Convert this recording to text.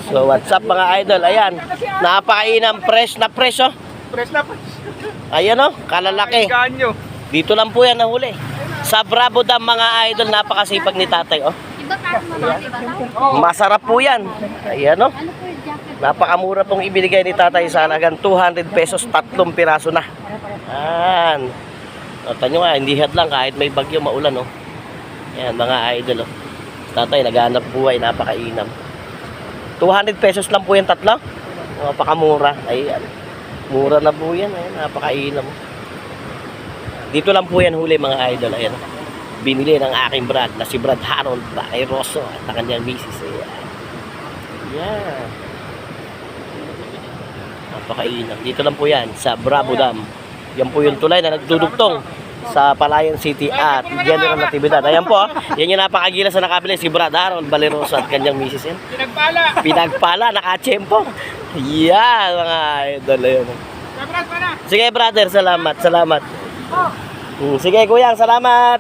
So what's up mga idol? Ayan, napakainam, fresh na fresh oh. Press na pa. Ayan oh, kalalaki. Ganyo. Dito lang po yan nahuli. Sa Bravo Dam mga idol, napakasipag ni tatay oh. Iba parang mamati ba? Masarap po yan. Ayan oh. Ano po yung jacket? Napakamura pong ibinigay ni tatay sa halagang 200 pesos, 3 piraso na. Ayan. Nota nyo nga, hindi hadlang kahit may bagyo maulan oh. Ayan mga idol oh. Tatay naghanap buhay, napakainam. 200 pesos lang po yung tatlo. Napakamura. Ayan. Mura na po yan. Ayan, napakainam. Dito lang po yan huli mga idol. Ayan. Binili ng aking Brad na si Brad Harold Baeroso at ang kanyang misis. Ayan. Ayan. Napakainam. Dito lang po yan sa Bravo Dam. Yan po yung tulay na nagdudugtong sa Palayan City at General Natividad. Ayan po. Yan yung napakagilas na nakabili si Brad Harold Baeroso at kanyang misis. Yan. Pinagpala. Pinagpala, nakachempo. Yan mga idol. Ayan. Brad, para. Sige brother, salamat, salamat. Sige kuyang, salamat.